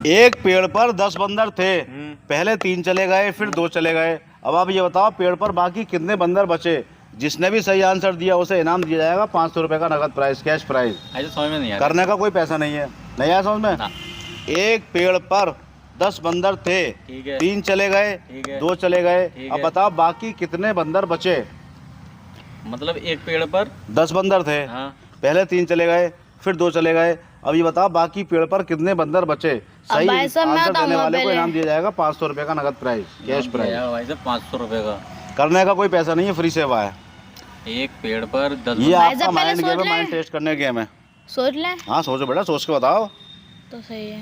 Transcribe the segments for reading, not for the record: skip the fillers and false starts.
एक पेड़ पर 10 बंदर थे। पहले 3 चले गए, फिर 2 चले गए। अब आप ये बताओ पेड़ पर बाकी कितने बंदर बचे। जिसने भी सही आंसर दिया उसे इनाम दिया जाएगा 500 रुपये का नगद प्राइस, कैश प्राइस। ऐसे समझ में नहीं आया, करने का कोई पैसा नहीं है। नहीं आया समझ में? ना। एक पेड़ पर 10 बंदर थे, ठीक है, 3 चले गए, ठीक है, 2 चले गए। ठीक अब है। बताओ बाकी कितने बंदर बचे। मतलब एक पेड़ पर 10 बंदर थे, हाँ पहले 3 चले गए, फिर 2 चले गए। अब ये बताओ बाकी पेड़ पर कितने बंदर बचे। सही भाई साहब, मैं आंसर देने बताऊंगा वाले को पहले। इनाम दिया जाएगा 500 रुपये का नगद प्राइस, कैश प्राइस। भाई साहब 500 रुपये का। करने का कोई पैसा नहीं है, फ्री सेवा है। एक पेड़ पर 10 ये भाई आपका साहब, पहले माइंड गेम सोच है, लें। माइंड टेस्ट करने का गेम है। सोच लें हाँ सोचो बेटा, सोच के बताओ। तो सही है।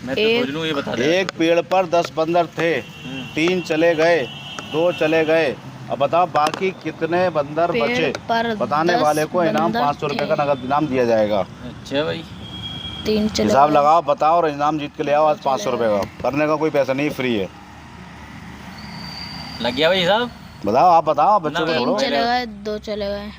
मैं तो एक- सोच लूँ, ये बता दे। एक पेड़ पर 10 बंदर थे, 3 चले गए, 2 चले गए। अब बताओ बाकी कितने बंदर पेड़ बचे। पर बताने 10 वाले को इनाम बंदर 500 रुपये थे। का नगद इनाम दिया जाएगा। अच्छा भाई, 3 चले हिसाब गए। लगाओ, बताओ और इनाम जीत के ले आओ आज 500 रुपये का। करने का कोई पैसा नहीं, फ्री है। लग गया भाई साहब। बताओ, आप बताओ बच्चों को ना, 3 छोड़ो। चले गए, 2 चले गए,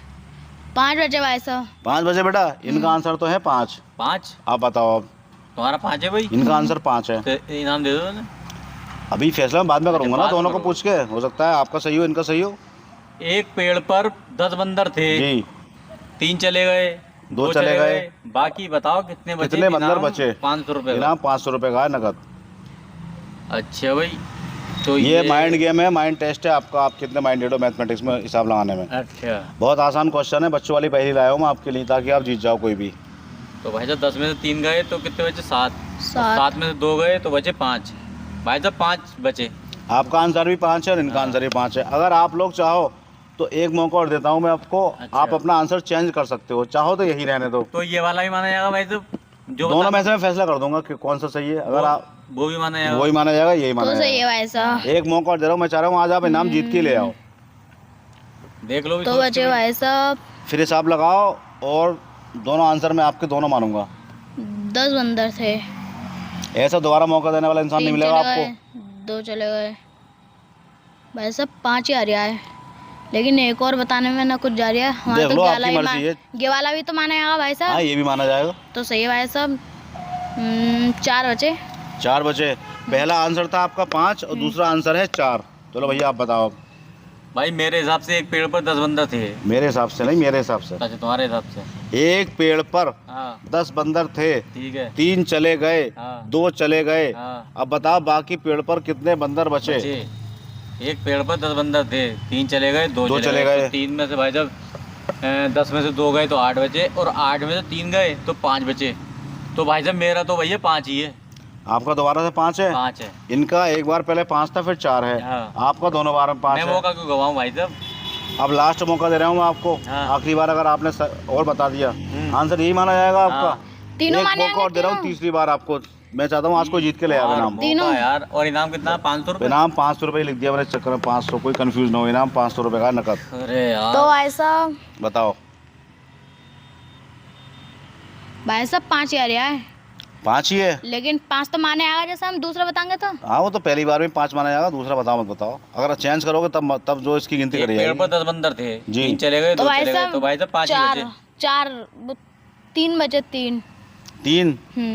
5 बचे भाई साहब। 5 बजे बेटा, इनका आंसर तो है 5। 5 आप बताओ, अब तुम्हारा 5 है भाई, इनका आंसर 5 है। तो इनाम दे दो ना। अभी फैसला मैं बाद में करूंगा ना, बाद में दोनों को करोगे। पूछ के। हो सकता है आपका सही हो, इनका सही हो। एक पेड़ पर 10 बंदर थे, जी, 3 चले गए, 2 चले गए। बाकी बताओ कितने बचे। कितने बंदर बचे? 500 रुपये का। इनाम 500 रुपये का है नगद। अच्छा भाई, तो ये माइंड गेम है, माइंड टेस्ट है आपका। आप कितने माइंडेड हो मैथमेटिक्स में हिसाब लगाने में। अच्छा, बहुत आसान क्वेश्चन है, बच्चों वाली पहली लाया हूँ मैं आपके लिए, ताकि आप जीत जाओ कोई भी। तो भाई साहब 10 में से 3 गए तो कितने बचे? 7। 7 में से 2 गए तो बचे 5। भाई साहब 5 बचे। आपका आंसर भी 5 है और इनका हाँ। आंसर भी 5 है। अगर आप लोग चाहो तो एक मौका और देता हूँ मैं आपको। अच्छा। आप अपना आंसर चेंज कर सकते हो, चाहो तो यही रहने दो। तो ये वाला भी माना जाएगा भाई साहब? जो दोनों बता- में से मैं फैसला कर दूंगा कि कौन सा सही है। अगर आप वो भी माना जाएगा। वही माना जाएगा, यही माना तो सही है जाएगा। भाई साहब। एक मौका और दे रहा हूँ, मैं चाह रहा हूँ आज आप इनाम जीत के ले आओ। देख लो भी तो सोच के बचे भाई। भाई साहब फिर हिसाब लगाओ और दोनों आंसर मैं आपके दोनों मानूंगा। 10 बंदर थे, ऐसा दोबारा मौका देने वाला इंसान नहीं 3 मिलेगा चले आपको। गए, 2 चले गए। भाई साहब 5 ही आ रहा है, लेकिन एक और बताने में ना कुछ जा रहा है। हमारा देख तो लो, ये आपकी वाला भी मर्जी है। ये वाला भी तो माना जाएगा भाई हाँ साहब। ये भी माना जाएगा। तो सही है भाई साहब। 4 बचे। 4 बचे। पहला आंसर था आपका 5 और दूसरा आंसर है 4। चलो भैया आप बताओ। भाई मेरे हिसाब से एक पेड़ पर 10 बंदर थे। मेरे हिसाब से नहीं, मेरे हिसाब से। अच्छा, तुम्हारे हिसाब से। एक पेड़ पर हाँ 10 बंदर थे, ठीक है। 3 चले गए, हाँ 2 चले गए। हाँ अब बताओ बाकी पेड़ पर कितने बंदर बचे। बचे। एक पेड़ पर 10 बंदर थे, 3 चले गए, 2 दो चले चले गए। गए। तो 3 में से भाई जब 10 में से 2 गए तो 8 बचे, और 8 में से 3 गए तो 5 बचे। तो भाई साहब मेरा तो भैया 5 ही है। आपका दोबारा से 5 है। 5 है। इनका एक बार पहले 5 था, फिर 4 है। हाँ। आपका दोनों बार में 5 मैं है। मौका क्यों गवाऊं भाई साहब? अब लास्ट मौका दे रहा हूँ मैं आपको। हाँ। आखिरी बार अगर आपने और बता दिया, आंसर यही माना जाएगा आपका। हाँ। तीनों एक माने मौका और दे रहा हूँ, तीनों। तीसरी बार आपको। मैं चाहता हूँ आज को जीत के ले आओ यार, इनाम। मौका तीनों। यार। और इनाम कितना? 500 रुपये। इनाम 500 रुपये लिख दिया मैंने इस चक्कर में। 500, कोई कंफ्यूज ना हो। इनाम 500 रुपये का नकद। अरे यार। तो भाई साहब बताओ। 5 ही आ रहा है, 5 ही है। लेकिन 5 तो माने आएगा जैसे हम दूसरा बताएंगे तो। हाँ वो तो पहली बार में 5 माना जाएगा, दूसरा बताओ मत बताओ। अगर चेंज करोगे तब जो इसकी गिनती एक करी पेड़ पर जाएगी। 10 बंदर थे, जी। 3 चले गए, 2 तो भाई चले गए। साहब तो भाई साहब 5 ही 4 बचे। 3 बचे। 3 3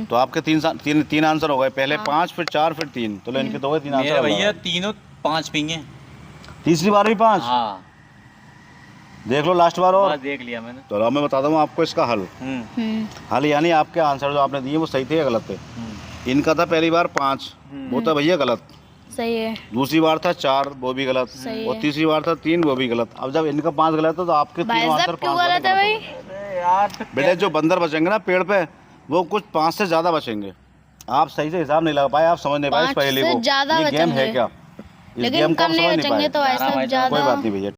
तो आपके तीन आंसर हो गए। पहले हाँ। 5, फिर 4, फिर 3। तो इनके तो हो गए 3 मेरे आंसर। भैया तीनों 5 पिंगे। तीसरी बार भी 5। हाँ देख लो लास्ट बार और। बस देख लिया मैंने। तो मैं बताता हूँ आपको इसका हल। हल यानी आपके आंसर जो आपने दिए वो सही थे या गलत थे। इनका था पहली बार 5, वो था भैया गलत। सही है। दूसरी बार था 4, वो भी गलत। सही और है। तीसरी बार था 3, वो भी गलत। अब जब इनका 5 गलत है तो आपके भाई तीनों आंसर साहब 5 क्यों गलत है भाई? अरे यार बेटे जो बंदर बचेंगे ना पेड़ पे, वो कुछ 5 से ज्यादा बचेंगे। आप सही से हिसाब नहीं लगा पाए, आप समझ नहीं पाए इस 5 पहेली से को। ज्यादा ये गेम है बचेंगे। क्या? इस लेकिन गेम को कम आप नहीं समझ नहीं बचेंगे पाए। तो ऐसा भाई साहब, ज्यादा। कोई बात नहीं भैया।